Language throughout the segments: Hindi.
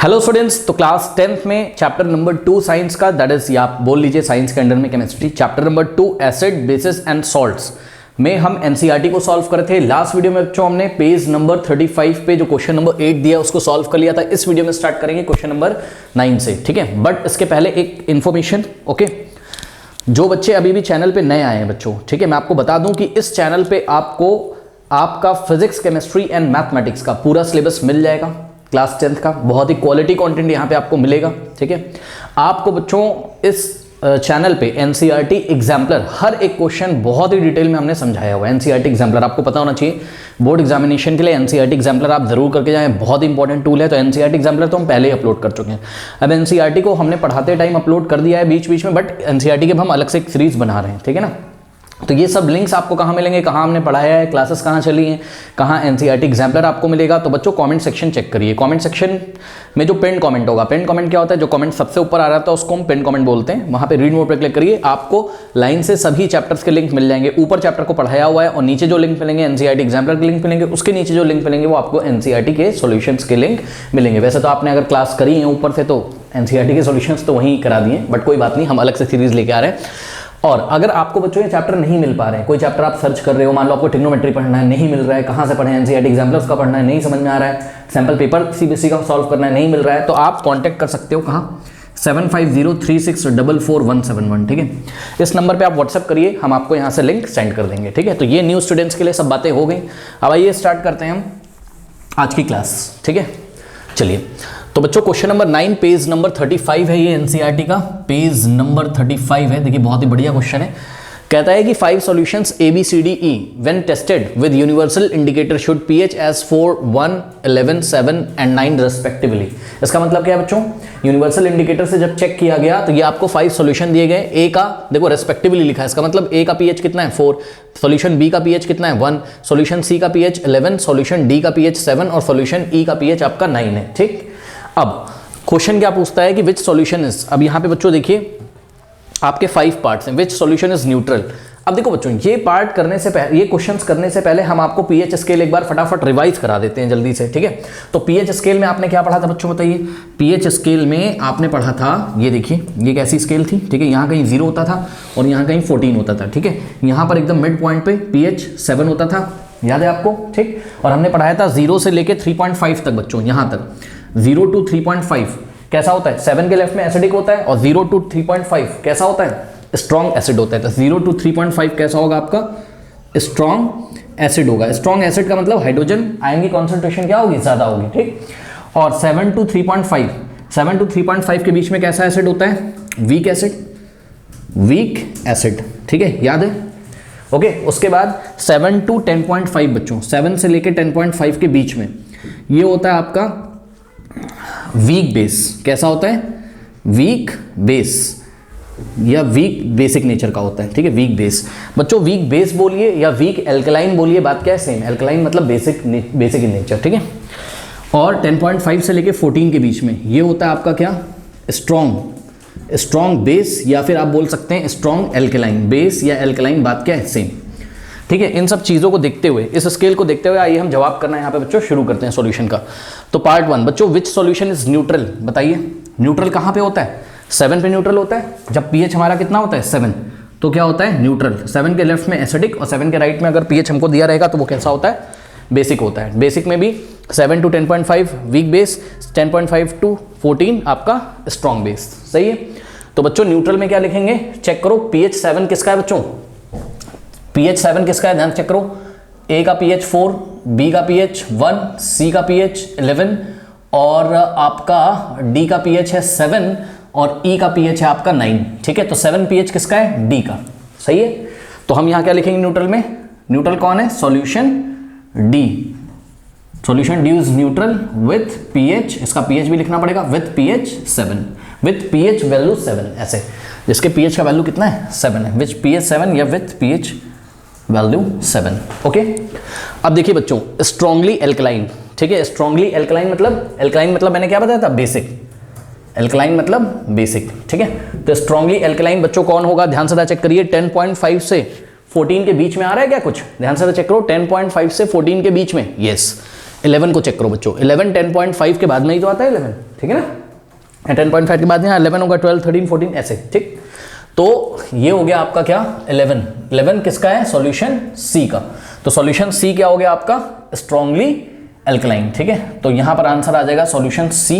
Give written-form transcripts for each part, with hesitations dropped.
हेलो स्टूडेंट्स, तो क्लास 10th में चैप्टर नंबर 2 साइंस का, दैट इज या आप बोल लीजिए साइंस के अंडर में chemistry, chapter number 2 acid basis and salts में हम एनसीईआरटी को सॉल्व करे थे। लास्ट वीडियो में बच्चों हमने पेज नंबर 35 पे जो क्वेश्चन नंबर 8 दिया उसको सॉल्व कर लिया था। इस वीडियो में स्टार्ट करेंगे क्वेश्चन नंबर 9 से, ठीक है। बट इसके पहले एक इन्फॉर्मेशन, ओके, जो बच्चे अभी भी चैनल पे नए आए हैं बच्चों, ठीक है, मैं आपको बता दूं कि इस चैनल पे आपको आपका फिजिक्स, केमिस्ट्री एंड मैथमेटिक्स का पूरा सिलेबस मिल जाएगा। क्लास 10th का बहुत ही क्वालिटी कंटेंट यहाँ पे आपको मिलेगा, ठीक है। आपको बच्चों इस चैनल पे एनसीईआरटी एग्जाम्पलर हर एक क्वेश्चन बहुत ही डिटेल में हमने समझाया हुआ है। एनसीईआरटी एग्जाम्पलर आपको पता होना चाहिए, बोर्ड एग्जामिनेशन के लिए एनसीईआरटी एग्जाम्पलर आप जरूर करके जाएं, बहुत इंपॉर्टेंट टूल है। तो एनसीईआरटी एग्जाम्पलर तो हम पहले ही अपलोड कर चुके हैं। अब एनसीईआरटी को हमने पढ़ाते टाइम अपलोड कर दिया है बीच बीच में, बट एनसीईआरटी के हम अलग से एक सीरीज बना रहे हैं, ठीक है ना। तो ये सब लिंक्स आपको कहाँ मिलेंगे, कहाँ हमने पढ़ाया है, क्लासेस कहाँ चली हैं, कहाँ एनसीईआरटी एग्जाम्पलर आपको मिलेगा। तो बच्चों कमेंट सेक्शन चेक करिए। कमेंट सेक्शन में जो पिन कमेंट होगा, पिन कमेंट क्या होता है, जो कमेंट सबसे ऊपर आ रहा था उसको हम पिन कमेंट बोलते हैं। वहाँ पे रीड मोड पे क्लिक करिए, आपको लाइन से सभी चैप्टर्स के लिंक मिल जाएंगे। ऊपर चैप्टर को पढ़ाया हुआ है और नीचे जो लिंक मिलेंगे एनसीईआरटी एग्जाम्पलर के लिंक मिलेंगे, उसके नीचे जो लिंक मिलेंगे वो आपको एनसीईआरटी के सॉल्यूशंस के लिंक मिलेंगे। वैसे तो आपने अगर क्लास करी है ऊपर से तो एनसीईआरटी के सॉल्यूशंस तो वहीं करा दिए, बट कोई बात नहीं, हम अलग से सीरीज लेके आ रहे हैं। और अगर आपको बच्चों ये चैप्टर नहीं मिल पा रहे हैं, कोई चैप्टर आप सर्च कर रहे हो, मान लो आपको ट्रिग्नोमेट्री पढ़ना है, नहीं मिल रहा है, कहाँ से पढ़ें, एनसीईआरटी एग्जाम्पलर्स का पढ़ना है, नहीं समझ में आ रहा है, सैंपल पेपर सीबीएसई का सॉल्व करना है, नहीं मिल रहा है, तो आप कांटेक्ट कर सकते हो कहाँ, 7503644171, ठीक है। इस नंबर पे आप व्हाट्सएप करिए, हम आपको यहाँ से लिंक सेंड कर देंगे, ठीक है। तो ये न्यू स्टूडेंट्स के लिए सब बातें हो गई। अब आइए स्टार्ट करते हैं हम आज की क्लास, ठीक है। चलिए, तो बच्चों क्वेश्चन नंबर 9 पेज नंबर 35 है, ये एनसीईआरटी का पेज नंबर 35 है। देखिए बहुत ही बढ़िया क्वेश्चन है। कहता है कि 5 solutions ABCDE when tested with universal indicator should pH as 4, 1, 11, 7 and 9 respectively. इसका मतलब क्या है बच्चों, यूनिवर्सल इंडिकेटर से जब चेक किया गया तो ये आपको 5 सॉल्यूशन दिए गए। ए का देखो रेस्पेक्टिवली लिखा है, इसका मतलब ए का pH कितना है 4, सॉल्यूशन बी का pH कितना है 1, सॉल्यूशन सी का pH 11, सॉल्यूशन डी का pH 7 और सॉल्यूशन ई का pH आपका 9 है, ठीक। अब क्वेश्चन क्या पूछता है कि विच सॉल्यूशन इज, अब यहाँ पे बच्चों देखिए आपके 5 पार्ट्स हैं, विच सॉल्यूशन इज न्यूट्रल। अब देखो बच्चों ये पार्ट करने से पहले, ये क्वेश्चंस करने से पहले हम आपको पीएच स्केल एक बार फटाफट रिवाइज करा देते हैं जल्दी से, ठीक है। तो पीएच स्केल में आपने क्या पढ़ा था बच्चों बताइए। पीएच स्केल में आपने पढ़ा था, ये देखिए ये कैसी स्केल थी, ठीक है। यहाँ कहीं 0 होता था और यहाँ कहीं 14 होता था, ठीक है। यहाँ पर एकदम मिड पॉइंट पे पीएच 7 होता था, याद है आपको, ठीक। और हमने पढ़ाया था 0 से लेके 3.5 तक बच्चों, यहाँ तक 0 to 3.5 कैसा होता है, 7 के लेफ्ट में एसिडिक होता है और 0 to 3.5 कैसा होता है, स्ट्रॉन्ग एसिड होता है। तो 0 to 3.5 कैसा होगा आपका, स्ट्रॉन्ग एसिड होगा। स्ट्रॉन्ग एसिड का मतलब हाइड्रोजन आयन की कॉन्सेंट्रेशन क्या होगी, ज्यादा होगी, ठीक। और 7 to 3.5, 7 to 3.5 के बीच में कैसा एसिड होता है, वीक एसिड, वीक एसिड, ठीक है, याद है, ओके। उसके बाद 7 to 10.5 बच्चों, 7 से लेके 10.5 के बीच में ये होता है आपका वीक बेस। कैसा होता है, वीक बेस या वीक बेसिक नेचर का होता है, ठीक है, वीक बेस। बच्चों वीक बेस बोलिए या वीक एल्कलाइन बोलिए, बात क्या है, सेम। एल्कलाइन मतलब बेसिक इन नेचर, ठीक है। और 10.5 से लेके 14 के बीच में ये होता है आपका क्या, स्ट्रॉन्ग बेस, या फिर आप बोल सकते हैं स्ट्रॉन्ग एल्कलाइन। बेस या एल्कलाइन बात क्या है, सेम, ठीक है। इन सब चीज़ों को देखते हुए, इस स्केल को देखते हुए आइए हम जवाब करना है यहाँ पे बच्चों, शुरू करते हैं सॉल्यूशन का। तो पार्ट 1 बच्चों, विच सॉल्यूशन इज न्यूट्रल, बताइए। न्यूट्रल कहाँ पे होता है, 7 पे न्यूट्रल होता है। जब पीएच हमारा कितना होता है 7, तो क्या होता है न्यूट्रल। 7 के लेफ्ट में एसिडिक और 7 के राइट में अगर पीएच हमको दिया रहेगा तो वो कैसा होता है, बेसिक होता है। बेसिक में भी 7 to 10.5 वीक बेस, 10.5 to 14 आपका स्ट्रॉन्ग बेस, सही है। तो बच्चों न्यूट्रल में क्या लिखेंगे, चेक करो, पीएच 7 किसका है बच्चों, पीएच 7 किसका है, ध्यान चेक करो। ए का पीएच 4, बी का पीएच 1, सी का पीएच 11 और आपका डी का पीएच है 7 और ई का पीएच है आपका 9, ठीक है। तो 7 पीएच किसका है, डी का, सही है। तो हम यहाँ क्या लिखेंगे न्यूट्रल में, न्यूट्रल कौन है, solution D. Solution D is neutral with pH, इसका पीएच भी लिखना पड़ेगा, with pH 7, with pH value 7, ऐसे जिसके पीएच का वैल्यू कितना है 7 है, विथ पीएच 7 या विथ पीएच वैल्यू 7, ओके। अब देखिए बच्चों स्ट्रांगली एल्कलाइन, ठीक है। स्ट्रांगली एल्कलाइन मतलब मैंने क्या बताया था, बेसिक। एल्कलाइन मतलब बेसिक, ठीक है। तो स्ट्रांगली एल्कलाइन बच्चों कौन होगा, ध्यान से चेक करिए। 10.5 से 14 के बीच में आ रहा है क्या कुछ, ध्यान से चेक करो। 10.5 से 14 के बीच में, यस, 11 को चेक करो बच्चों, 11 10.5 के बाद में ही तो आता है 11, ठीक है ना, 10.5 के बाद यहाँ 11 होगा, 12 13 14 ऐसे, ठीक। तो ये हो गया आपका क्या 11 किसका है, सॉल्यूशन सी का। तो सॉल्यूशन सी क्या हो गया आपका, स्ट्रांगली एल्कलाइन, ठीक है। तो यहाँ पर आंसर आ जाएगा solution C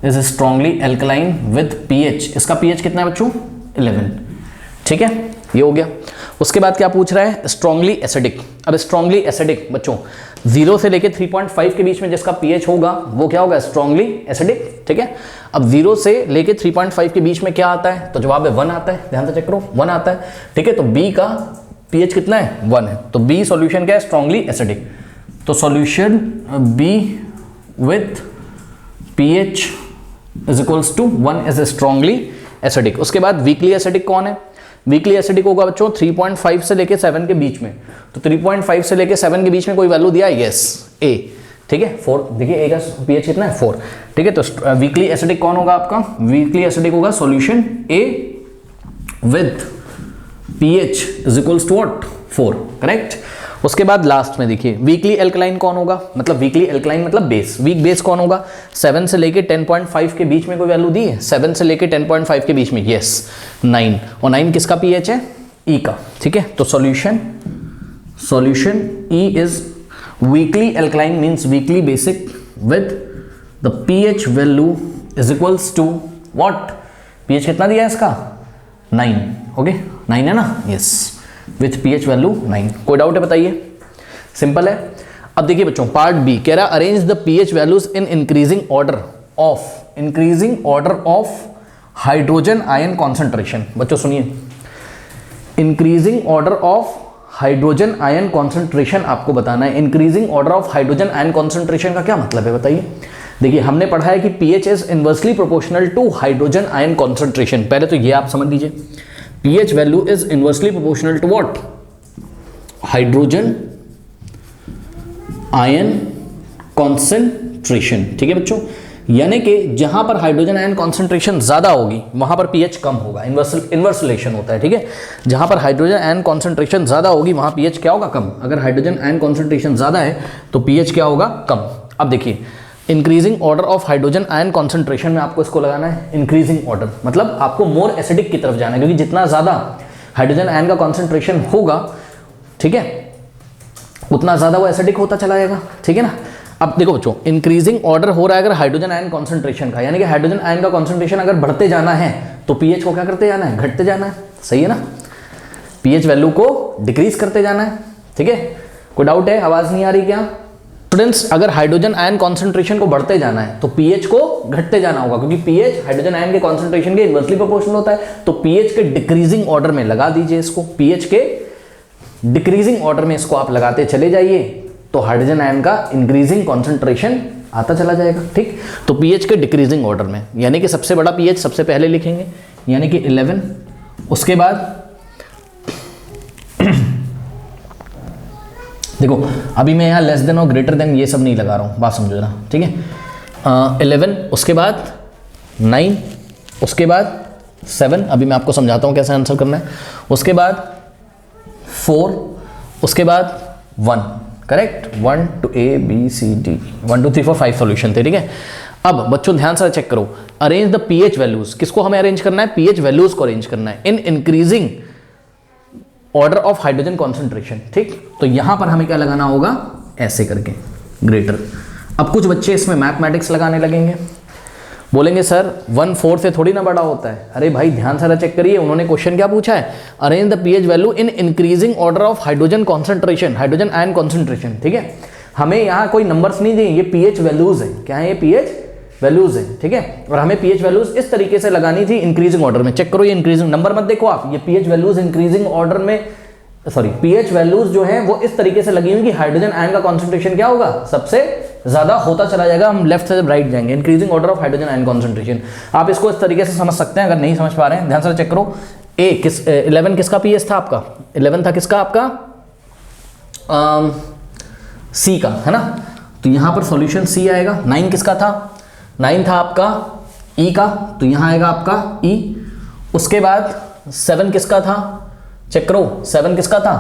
is strongly alkaline with pH. इसका पीएच कितना है बच्चों, 11, ठीक है, ये हो गया। उसके बाद क्या पूछ रहा है, स्ट्रांगली एसिडिक। अब स्ट्रांगली एसिडिक बच्चों 0 से लेके 3.5 के बीच में जिसका पीएच होगा वो क्या होगा, स्ट्रांगली एसिडिक, ठीक है। अब 0 से लेके 3.5 के बीच में क्या आता है, तो जवाब है 1 आता है, ध्यान से चेक करो 1 आता है, ठीक है। तो बी का पीएच कितना है, 1 है, तो बी सॉल्यूशन क्या है, स्ट्रांगली एसिडिक। तो solution B with pH is equals to 1 is strongly acidic. उसके बाद वीकली एसिडिक कौन है, वीकली एसिडिक होगा बच्चों 3.5 से लेके 7 के बीच में। तो 3.5 से लेके 7 के बीच में कोई वैल्यू दिया है, यस ए, ठीक है 4, देखिए ए का पीएच कितना है 4, ठीक है। तो वीकली एसिडिक कौन होगा आपका, वीकली एसिडिक होगा solution A with pH is equals to what 4, correct. उसके बाद लास्ट में देखिए वीकली एल्कलाइन कौन होगा, मतलब वीकली एल्कलाइन मतलब बेस, वीक बेस कौन होगा, 7 से लेके 10.5 के बीच में कोई वैल्यू दी है, 7 से लेके 10.5 के बीच में, यस 9, और 9 किसका पीएच है, ई का, ठीक है। तो solution E is weakly alkaline means weakly basic with the pH value is equals to what, pH कितना दिया है इसका 9, ओके 9 है ना, यस विथ पीएच वैल्यू 9। कोई डाउट है बताइए, सिंपल है। अब देखिए बच्चों पार्ट बी कह रहा है arrange the pH values in increasing order of hydrogen ion concentration. बच्चों सुनिए, increasing order of hydrogen ion concentration आपको बताना है। Increasing order of hydrogen ion concentration का क्या मतलब है बताइए। देखिए हमने पढ़ा है कि pH is inversely proportional to hydrogen ion concentration. पहले तो ये आप समझ लीजिए, pH value is inversely proportional to what, hydrogen ion concentration, ठीक है बच्चों। यानी कि जहां पर हाइड्रोजन आयन कॉन्सेंट्रेशन ज्यादा होगी वहां पर pH कम होगा, इनवर्स रिलेशन होता है, ठीक है। जहां पर हाइड्रोजन आयन कॉन्सेंट्रेशन ज्यादा होगी वहां pH क्या होगा, कम। अगर हाइड्रोजन आयन कॉन्सेंट्रेशन ज्यादा है तो pH क्या होगा, कम। अब देखिए increasing order of hydrogen ion concentration में आपको इसको लगाना है इंक्रीजिंग ऑर्डर, मतलब आपको मोर एसिडिक की तरफ जाना है, क्योंकि जितना ज्यादा हाइड्रोजन आयन का कॉन्सेंट्रेशन होगा, ठीक है, उतना ज्यादा वो एसिडिक होता चला जाएगा, ठीक है ना। अब देखो बच्चों इंक्रीजिंग ऑर्डर हो रहा है अगर हाइड्रोजन आयन कॉन्सेंट्रेशन का, यानी कि हाइड्रोजन आयन का कॉन्सेंट्रेशन अगर बढ़ते जाना है तो पीएच को क्या करते जाना है, घटते जाना है, सही है ना। पीएच वैल्यू को डिक्रीज करते जाना है, ठीक है। कोई डाउट है, आवाज नहीं आ रही क्या स्टूडेंट्स। अगर हाइड्रोजन आयन कॉन्सेंट्रेशन को बढ़ते जाना है तो पीएच को घटते जाना होगा, क्योंकि पीएच हाइड्रोजन आयन के कॉन्सेंट्रेशन के इनवर्सली प्रोपोर्शनल होता है। तो पीएच के डिक्रीजिंग ऑर्डर में लगा दीजिए इसको, पीएच के डिक्रीजिंग ऑर्डर में इसको आप लगाते चले जाइए तो हाइड्रोजन आयन का इंक्रीजिंग कॉन्सेंट्रेशन आता चला जाएगा, ठीक। तो पीएच के डिक्रीजिंग ऑर्डर में, यानी कि सबसे बड़ा पीएच सबसे पहले लिखेंगे, यानी कि 11, उसके बाद देखो अभी मैं यहाँ लेस देन और ग्रेटर देन ये सब नहीं लगा रहा हूँ, बात समझो ना, ठीक है। 11, उसके बाद 9, उसके बाद 7, अभी मैं आपको समझाता हूँ कैसे आंसर करना है, उसके बाद 4, उसके बाद 1, correct. 1 to A B C D 1 2 3 4 5 solution थे, ठीक है। अब बच्चों ध्यान से चेक करो, अरेंज द पीएच वैल्यूज, किसको हमें अरेंज करना है, पीएच वैल्यूज को अरेंज करना है in increasing order of hydrogen concentration, ठीक। तो यहां पर हमें क्या लगाना होगा, ऐसे करके ग्रेटर। अब कुछ बच्चे इसमें मैथमेटिक्स लगाने लगेंगे, बोलेंगे सर 1/4 से थोड़ी ना बड़ा होता है। अरे भाई ध्यान से चेक करिए, उन्होंने क्वेश्चन क्या पूछा है, arrange the pH value in increasing order of hydrogen concentration, hydrogen ion concentration, ठीक है। हमें यहाँ कोई नंबर्स नहीं दिए, ये पीएच वैल्यूज है, क्या है ये पीएच वैल्यूज है, ठीक है। और हमें पीएच वैल्यूज इस तरीके से लगानी थी इंक्रीजिंग ऑर्डर में। चेक करो ये इंक्रीजिंग नंबर मत देखो आप, ये पीएच वैल्यूज इंक्रीजिंग ऑर्डर में, सॉरी पीएच वैल्यूज जो है वो इस तरीके से लगी हुई कि हाइड्रोजन आयन का कॉन्सेंट्रेशन क्या होगा, सबसे ज्यादा होता चला जाएगा। हम लेफ्ट से राइट जाएंगे, increasing order of hydrogen ion concentration. आप इसको इस तरीके से समझ सकते हैं, अगर नहीं समझ पा रहे हैं ध्यान से चेक करो। 11 किसका पीएच था आपका, 11 था किसका आपका, सी का, है ना। तो यहां पर सॉल्यूशन सी आएगा। 9 किसका था, 9 था आपका ई का, तो यहां आएगा आपका ई। उसके बाद 7 किसका था, चेक करो 7 किसका था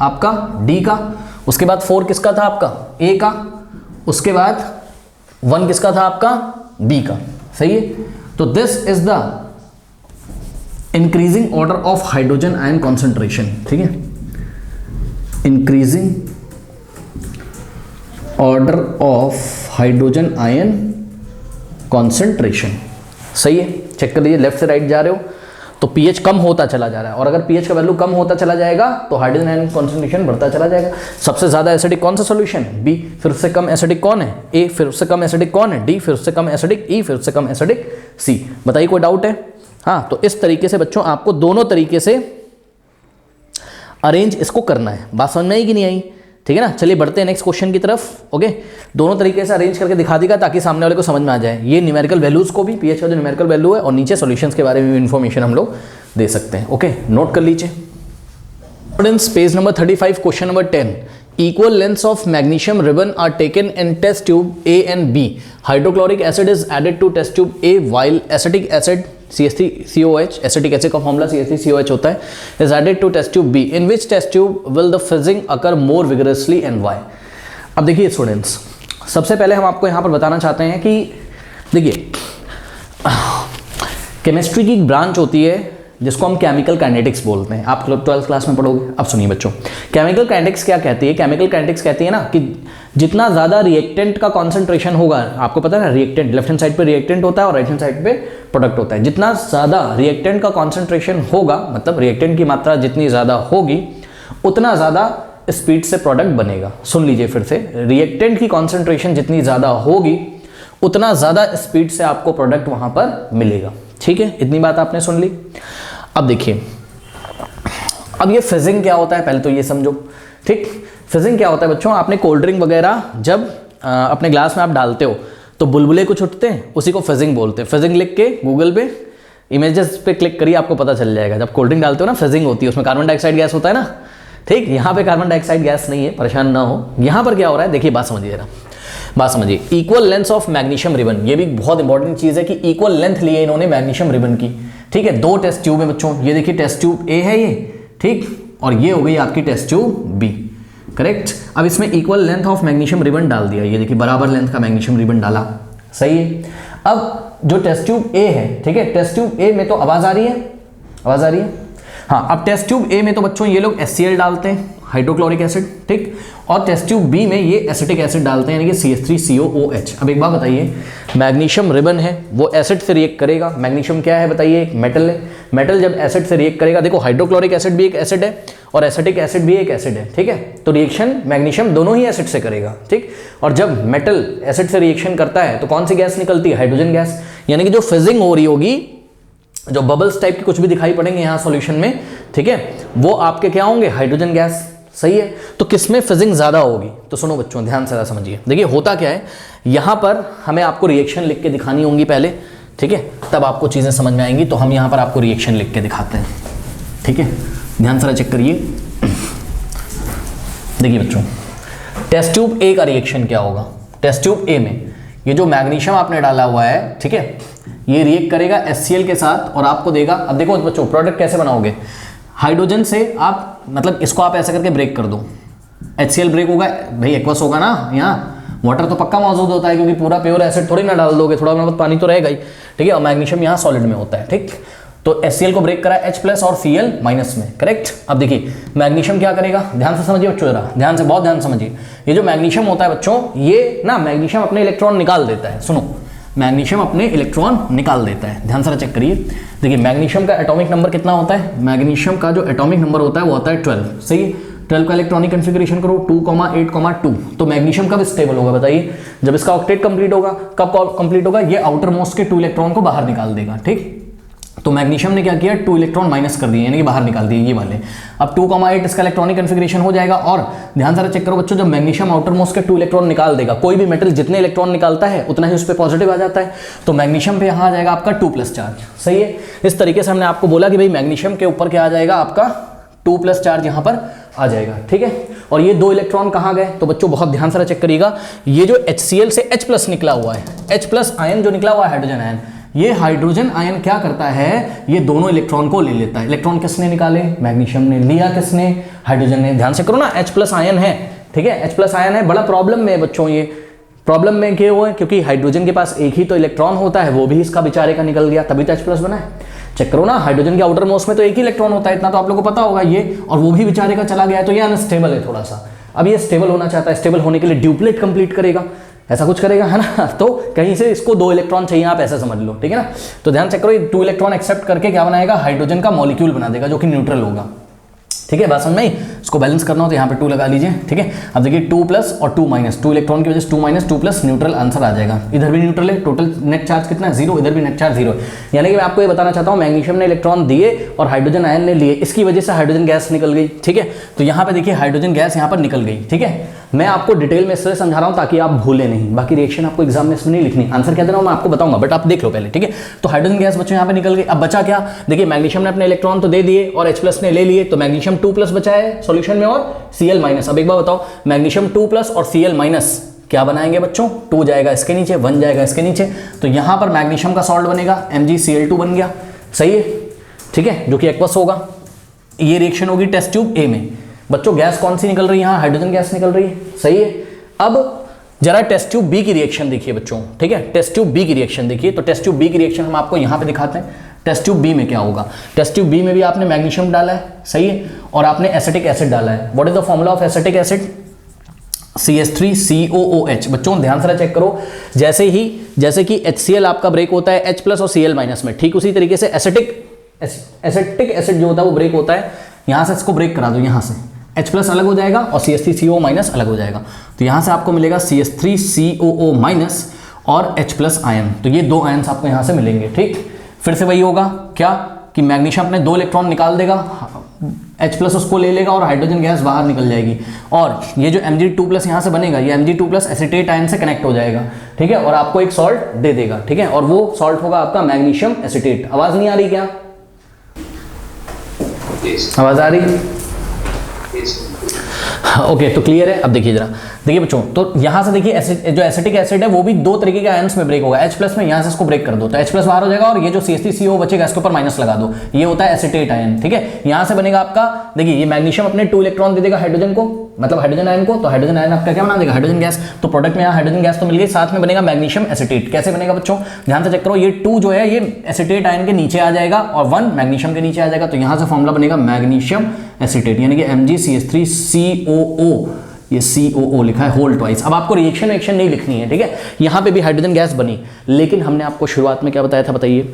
आपका डी का। उसके बाद 4 किसका था आपका ए का। उसके बाद 1 किसका था आपका, बी का, सही है। तो this is the increasing order of hydrogen ion concentration, ठीक है, increasing order of hydrogen ion concentration, सही है। चेक कर लीजिए, लेफ्ट से राइट जा रहे हो तो पीएच कम होता चला जा रहा है, और अगर पीएच का वैल्यू कम होता चला जाएगा तो हाइड्रोजन आयन कॉन्सेंट्रेशन बढ़ता चला जाएगा। सबसे ज्यादा एसिडिक कौन सा सॉल्यूशन, बी, फिर उससे कम एसिडिक कौन है, ए, फिर उससे कम एसिडिक कौन है, डी, फिर उससे कम एसिडिक ई, फिर उससे कम एसिडिक सी। बताइए कोई डाउट है? हाँ, तो इस तरीके से बच्चों आपको दोनों तरीके से अरेंज इसको करना है। बात समझ में आई कि नहीं आई? ठीक है ना। चलिए बढ़ते हैं नेक्स्ट क्वेश्चन की तरफ। ओके, दोनों तरीके से अरेंज करके दिखा देगा ताकि सामने वाले को समझ में आ जाए। ये न्यूमेरिकल वैल्यूज को भी, पीएच का जो न्यूमेरिकल वैल्यू है, और नीचे सॉल्यूशंस के बारे में भी इन्फॉर्मेशन हम लोग दे सकते हैं। ओके, नोट कर लीजिए students, page number 35, question number 10। Equal lengths of magnesium ribbon are taken in test tube A and B. Hydrochloric acid is added to test tube A while acetic acid CH3COH, acetic acid का फॉर्मूला CH3COH होता है, is added to test tube B. In which test tube will the fizzing occur more vigorously and why? अब देखिए स्टूडेंट्स, सबसे पहले हम आपको यहाँ पर बताना चाहते हैं कि देखिए केमिस्ट्री की ब्रांच होती है जिसको हम केमिकल काइनेटिक्स बोलते हैं। आप 12th क्लास में पढ़ोगे। अब सुनिए बच्चों, केमिकल काइनेटिक्स क्या कहती है? केमिकल काइनेटिक्स कहती है ना कि जितना ज़्यादा रिएक्टेंट का कॉन्सेंट्रेशन होगा, आपको पता है ना, रिएक्टेंट लेफ्ट हैंड साइड पे रिएक्टेंट होता है और राइट हैंड साइड पे प्रोडक्ट होता है। जितना ज़्यादा रिएक्टेंट का कॉन्सेंट्रेशन होगा, मतलब रिएक्टेंट की मात्रा जितनी ज़्यादा होगी, उतना ज़्यादा स्पीड से प्रोडक्ट बनेगा। सुन लीजिए फिर से, रिएक्टेंट की कॉन्सेंट्रेशन जितनी ज़्यादा होगी, उतना ज़्यादा स्पीड से आपको प्रोडक्ट वहाँ पर मिलेगा। ठीक है, इतनी बात आपने सुन ली। अब देखिए, अब ये फिजिंग क्या होता है पहले तो ये समझो। ठीक, फिजिंग क्या होता है बच्चों? आपने कोल्ड ड्रिंक वगैरह जब अपने ग्लास में आप डालते हो तो बुलबुले कुछ उठते हैं, उसी को फिजिंग बोलते हैं। फिजिंग लिख के गूगल पे इमेजेस पे क्लिक करिए, आपको पता चल जाएगा। जब कोल्ड ड्रिंक डालते हो ना, फिजिंग होती है, उसमें कार्बन डाइऑक्साइड गैस होता है ना। ठीक, यहाँ पे कार्बन डाइऑक्साइड गैस नहीं है, परेशान ना हो। यहाँ पर क्या हो रहा है देखिए, बात समझिए जरा, बात समझिए। Equal length of magnesium ribbon, ये भी बहुत इंपॉर्टेंट चीज है कि इक्वल लेंथ लिए इन्होंने मैग्नीशियम रिबन की। ठीक है, 2 टेस्ट ट्यूब है बच्चों, ये देखिए टेस्ट ट्यूब ए है ये, ठीक, और ये हो गई आपकी टेस्ट ट्यूब बी, करेक्ट। अब इसमें equal length of magnesium ribbon डाल दिया, ये देखिए बराबर लेंथ का मैग्नीशियम रिबन डाला, सही है। अब जो टेस्ट ट्यूब ए है, ठीक है, टेस्ट ट्यूब ए में तो आवाज आ रही है, आवाज आ रही है, हाँ। अब टेस्ट ट्यूब ए में तो बच्चों ये लोग HCl डालते हैं, हाइड्रोक्लोरिक एसिड, ठीक, और टेस्ट ट्यूब बी में ये एसिटिक एसिड डालते हैं, यानी कि CH3COOH। अब एक बात बताइए, मैग्नीशियम रिबन है वो एसिड से रिएक्ट करेगा। मैग्नीशियम क्या है बताइए? एक मेटल है। मेटल जब एसिड से रिएक्ट करेगा, देखो हाइड्रोक्लोरिक एसिड भी एक एसिड है और एसिटिक एसिड भी एक एसिड है, ठीक है, तो रिएक्शन मैग्नीशियम दोनों ही एसिड से करेगा, ठीक। और जब मेटल एसिड से रिएक्शन करता है तो कौन सी गैस निकलती है? Hydrogen gas. यानी कि जो फिजिंग हो रही होगी, जो बबल्स टाइप के कुछ भी दिखाई पड़ेंगे यहाँ सॉल्यूशन में, ठीक है, वो आपके क्या होंगे? हाइड्रोजन गैस, सही है। तो किसमें फिजिंग ज्यादा होगी? तो सुनो बच्चों, ध्यान से समझिए। देखिए होता क्या है, यहां पर हमें आपको रिएक्शन लिख के दिखानी होंगी पहले, ठीक है, तब आपको चीजें समझ में आएंगी। तो हम यहां पर आपको रिएक्शन लिख के दिखाते हैं, ठीक है, ध्यान से चेक करिए। देखिए बच्चों, टेस्ट ट्यूब ए का रिएक्शन क्या होगा? टेस्ट ट्यूब ए में ये जो मैग्नीशियम आपने डाला हुआ है, ठीक है, ये रिएक्ट करेगा HCl के साथ और आपको देगा। अब देखो बच्चों, प्रोडक्ट कैसे बनाओगे? हाइड्रोजन से आप, मतलब इसको आप ऐसा करके ब्रेक कर दो, HCl ब्रेक होगा भाई, एक्वस होगा ना, यहाँ वाटर तो पक्का मौजूद होता है क्योंकि पूरा प्योर एसिड थोड़ी ना डाल दोगे, थोड़ा बहुत पानी तो रहेगा ही, ठीक है, और मैग्नीशियम यहाँ सॉलिड में होता है, ठीक। तो HCl को ब्रेक करा H+ और Cl- में, करेक्ट। अब देखिए मैग्नीशियम क्या करेगा, ध्यान से समझिए बच्चों, जरा ध्यान से, बहुत ध्यान से समझिए। ये जो मैग्नीशियम होता है बच्चों, ये ना मैग्नीशियम अपने इलेक्ट्रॉन निकाल देता है। सुनो, मैग्नीशियम अपने इलेक्ट्रॉन निकाल देता है, ध्यान से चेक करिए। देखिए मैग्नीशियम का एटॉमिक नंबर कितना होता है? मैग्नीशियम का जो एटॉमिक नंबर होता है वो होता है 12, सही है। 12 का इलेक्ट्रॉनिक कॉन्फ़िगरेशन करो 2,8,2। तो मैग्नीशियम कब स्टेबल होगा बताइए? जब इसका ऑक्टेट कंप्लीट होगा। कब कंप्लीट होगा? ये आउटर मोस्ट के 2 इलेक्ट्रॉन को बाहर निकाल देगा, ठीक। तो मैग्नीशियम ने क्या किया? 2 इलेक्ट्रॉन माइनस कर दिए, यानी कि बाहर निकाल दिए ये वाले। अब 2,8 इसका इलेक्ट्रॉनिक कॉन्फ़िगरेशन हो जाएगा। और ध्यान से चेक करो बच्चों, जब मैग्नीशियम आउटर मोस्ट के 2 इलेक्ट्रॉन निकाल देगा, कोई भी मेटल जितने इलेक्ट्रॉन निकालता है उतना ही उस पर पॉजिटिव आ जाता है, तो मैग्नीशियम पे यहाँ आ जाएगा आपका 2+ चार्ज, सही है। इस तरीके से हमने आपको बोला कि भाई मैग्नीशियम के ऊपर क्या आ जाएगा? आपका 2+ चार्ज यहाँ पर आ जाएगा, ठीक है। और ये 2 इलेक्ट्रॉन कहाँ गए? तो बच्चों बहुत ध्यान से चेक करिएगा, ये जो HCl से H+ निकला हुआ है, H+ आयन जो निकला हुआ है हाइड्रोजन आयन, ये हाइड्रोजन आयन क्या करता है? ये दोनों इलेक्ट्रॉन को ले लेता है। इलेक्ट्रॉन किसने निकाले? मैग्नीशियम ने। लिया किसने? हाइड्रोजन ने। ध्यान से करो ना, H+ आयन है, ठीक है, H+ आयन है, बड़ा प्रॉब्लम में है बच्चों ये, प्रॉब्लम में क्या हुआ है, क्योंकि हाइड्रोजन के पास एक ही तो इलेक्ट्रॉन होता है, वो भी इसका बेचारे का निकल गया, तभी तो H+ बना है। चेक करो ना, हाइड्रोजन के आउटर मोस्ट में तो एक ही इलेक्ट्रॉन होता है, इतना तो आप लोगों को पता होगा ये, और वो भी बेचारे का चला गया है, तो ये अनस्टेबल है थोड़ा सा। अब ये स्टेबल होना चाहता है, स्टेबल होने के लिए ड्यूप्लेट कंप्लीट करेगा, ऐसा कुछ करेगा, है ना। तो कहीं से इसको 2 इलेक्ट्रॉन चाहिए, आप ऐसा समझ लो, ठीक है ना। तो ध्यान चेक करो, ये 2 इलेक्ट्रॉन एक्सेप्ट करके क्या बनाएगा, हाइड्रोजन का मॉलिक्यूल बना देगा जो कि न्यूट्रल होगा, ठीक है। बात समझ में आई। इसको बैलेंस करना हो तो यहाँ पे 2 लगा लीजिए, ठीक है। अब देखिए 2+ और 2-, 2 इलेक्ट्रॉन की वजह से 2-, 2+ न्यूट्रल आंसर आ जाएगा। इधर भी न्यूट्रल है, टोटल नेट चार्ज कितना है 0, इधर भी नेट चार्ज 0 है। यानी कि मैं आपको ये बताना चाहता हूँ, मैग्नीशियम ने इलेक्ट्रॉन दिए और हाइड्रोजन आयन ने लिए, इसकी वजह से हाइड्रोजन गैस निकल गई, ठीक है। तो यहाँ पे देखिए हाइड्रोजन गैस यहाँ पर निकल गई, ठीक है। मैं आपको डिटेल में इसलिए समझा रहा हूँ ताकि आप भूले नहीं, बाकी रिएक्शन आपको एग्जाम में इसमें नहीं लिखनी, आंसर क्या देना मैं आपको बताऊंगा, बट आप देख लो पहले, ठीक है। तो हाइड्रोजन गैस बच्चों यहाँ पे निकल गई। अब बचा क्या, देखिए मैग्नीशियम ने अपने इलेक्ट्रॉन तो दे दिए और H+ ने ले लिए, तो मैग्नीशियम 2+ बचा है सॉल्यूशन में और Cl-। अब एक बार बताओ, मैग्नीशियम 2+ और Cl- क्या बनाएंगे बच्चों, 2 जाएगा इसके नीचे, 1 जाएगा इसके नीचे, तो यहां पर मैग्नीशियम का सॉल्ट बनेगा, MgCl2 बन गया, सही है, ठीक है, जो कि एक्वस होगा। ये रिएक्शन होगी टेस्ट ट्यूब ए में। बच्चों गैस कौन सी निकल रही है, यहाँ हाइड्रोजन गैस निकल रही है, सही है। अब जरा टेस्ट ट्यूब बी की रिएक्शन देखिए बच्चों, ठीक है, टेस्ट ट्यूब बी की रिएक्शन देखिए। तो टेस्ट ट्यूब बी की रिएक्शन हम आपको यहाँ पे दिखाते हैं। टेस्ट ट्यूब बी में क्या होगा, टेस्ट ट्यूब बी में भी आपने मैग्नीशियम डाला है, सही है, और आपने एसिटिक एसिड डाला है। What is the formula of acetic acid, CH3COOH। बच्चों ध्यान से चेक करो, जैसे कि HCl आपका ब्रेक होता है H+ और Cl- में, ठीक उसी तरीके से एसिटिक एसिड जो होता है वो ब्रेक होता है। यहां से इसको ब्रेक करा दो, यहां से H+ अलग हो जाएगा और CH3CO- अलग हो जाएगा, तो यहां से आपको मिलेगा CH3COO- और H+ आयन, तो ये 2 आयन्स आपको यहां से मिलेंगे, ठीक। फिर से वही होगा क्या कि मैग्नीशियम अपने 2 इलेक्ट्रॉन निकाल देगा, H+ उसको ले लेगा और हाइड्रोजन गैस बाहर निकल जाएगी, और ये जो Mg2+ यहाँ से बनेगा, ये Mg2+ एसिटेट आयन से कनेक्ट हो जाएगा, ठीक है, और आपको एक सॉल्ट दे देगा, ठीक है, और वो सॉल्ट होगा आपका मैग्नीशियम एसिटेट। आवाज नहीं आ रही क्या, आवाज आ रही, ओके, तो क्लियर है। अब देखिए जरा, देखिए बच्चों, तो यहां से देखिए जो एसिटिक एसिड है वो भी 2 तरीके के आयन्स में ब्रेक होगा। H+ में यहां से इसको ब्रेक कर दो तो H+ बाहर हो जाएगा, और ये जो CH3CO बचेगा इसके ऊपर माइनस लगा दो, ये होता है एसिटेट आयन, ठीक है। यहां से बनेगा आपका, देखिए ये मैग्नीशियम अपने 2 इलेक्ट्रॉन दे देगा हाइड्रोजन को, मतलब हाइड्रोजन आयन को, तो हाइड्रोजन आयन आपका क्या बना देगा, हाइड्रोजन गैस। तो प्रोडक्ट में यहाँ हाइड्रोजन गैस तो मिल गई, साथ में बनेगा मैग्नीशियम एसिटेट। कैसे बनेगा बच्चों, ध्यान से चेक करो, ये 2 जो है ये एसिटेट आयन के नीचे आ जाएगा और 1 मैग्नीशियम के नीचे आ जाएगा, तो यहां से फॉर्मूला बनेगा मैग्नीशियम एसिटेट, यानी कि MgCH3COO, ये COO लिखा है होल ट्वाइस। अब आपको रिएक्शन नहीं लिखनी है, ठीक है। यहां पे भी हाइड्रोजन गैस बनी, लेकिन हमने आपको शुरुआत में क्या बताया था, बताइए,